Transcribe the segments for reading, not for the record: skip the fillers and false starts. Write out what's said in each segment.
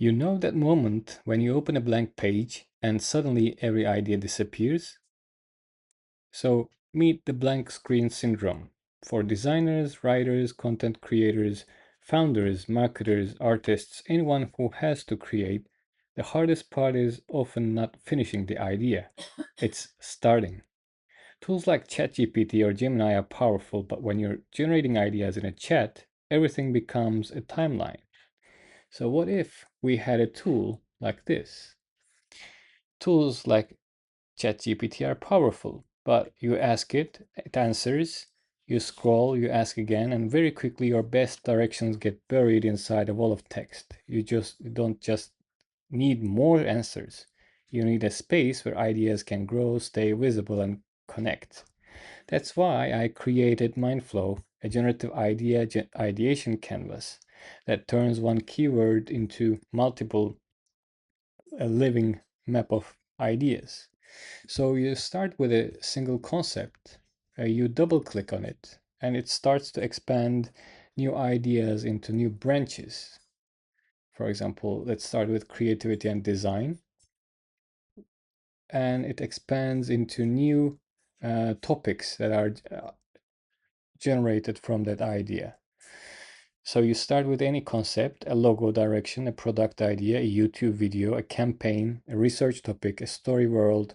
You know that moment when you open a blank page and suddenly every idea disappears? So, meet the blank screen syndrome. For designers, writers, content creators, founders, marketers, artists, anyone who has to create, the hardest part is often not finishing the idea, it's starting. Tools like ChatGPT or Gemini are powerful, but when you're generating ideas in a chat, everything becomes a timeline. So, what if we had a tool like this? Tools like ChatGPT are powerful, but you ask it, it answers, you scroll, you ask again, and very quickly your best directions get buried inside a wall of text. You don't just need more answers. You need a space where ideas can grow, stay visible, and connect. That's why I created Mindflow, a generative ideation canvas that turns one keyword into multiple, a living map of ideas. So you start with a single concept, you double click on it, and it starts to expand new ideas into new branches. For example, let's start with creativity and design, and it expands into new topics that are generated from that idea. So you start with any concept, a logo direction, a product idea, a YouTube video, a campaign, a research topic, a story world,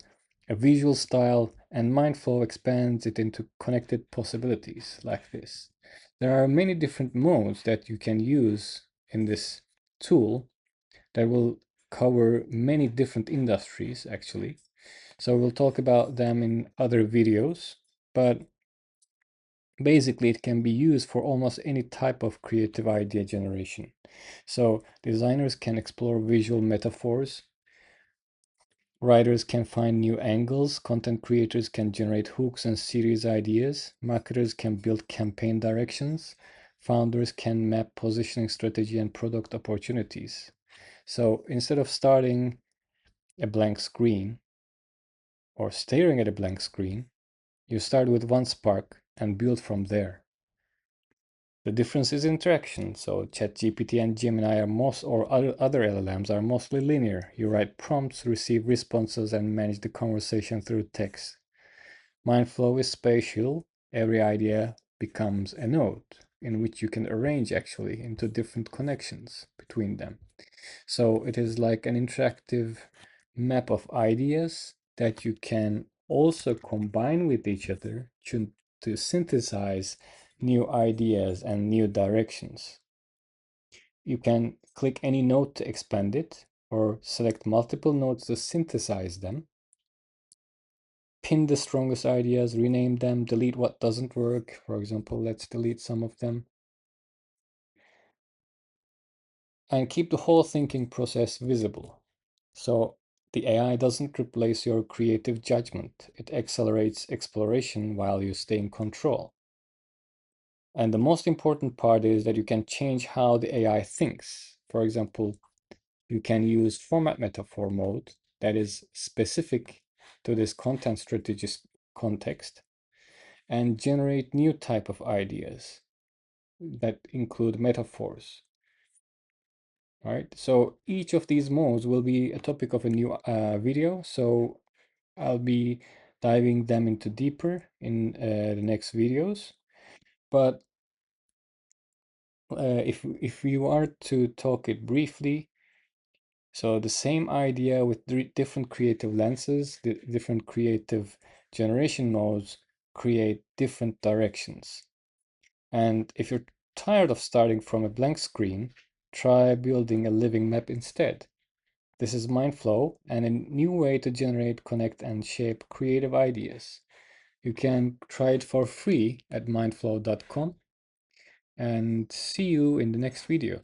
a visual style, and Mindflow expands it into connected possibilities like this. There are many different modes that you can use in this tool that will cover many different industries actually. So we'll talk about them in other videos, but basically it can be used for almost any type of creative idea generation. So designers can explore visual metaphors, writers can find new angles, content creators can generate hooks and series ideas, marketers can build campaign directions, founders can map positioning strategy and product opportunities. So instead of starting a blank screen or staring at a blank screen, you start with one spark and build from there. The difference is interaction. So ChatGPT and Gemini are most, or other LLMs are mostly linear. You write prompts, receive responses, and manage the conversation through text. Mindflow is spatial. Every idea becomes a node in which you can arrange actually into different connections between them. So it is like an interactive map of ideas that you can also combine with each other to synthesize new ideas and new directions. You can click any node to expand it or select multiple nodes to synthesize them. Pin the strongest ideas, rename them, delete what doesn't work. For example, let's delete some of them. And keep the whole thinking process visible. So the AI doesn't replace your creative judgment. It accelerates exploration while you stay in control. And the most important part is that you can change how the AI thinks. For example, you can use format metaphor mode that is specific to this content strategist context and generate new type of ideas that include metaphors. Right, so each of these modes will be a topic of a new video. So I'll be diving them into deeper in the next videos. But if you are to talk it briefly, so the same idea with different creative lenses, the different creative generation modes create different directions. And if you're tired of starting from a blank screen, try building a living map instead. This is Mindflow and a new way to generate, connect, and shape creative ideas. You can try it for free at mindflow.com and see you in the next video.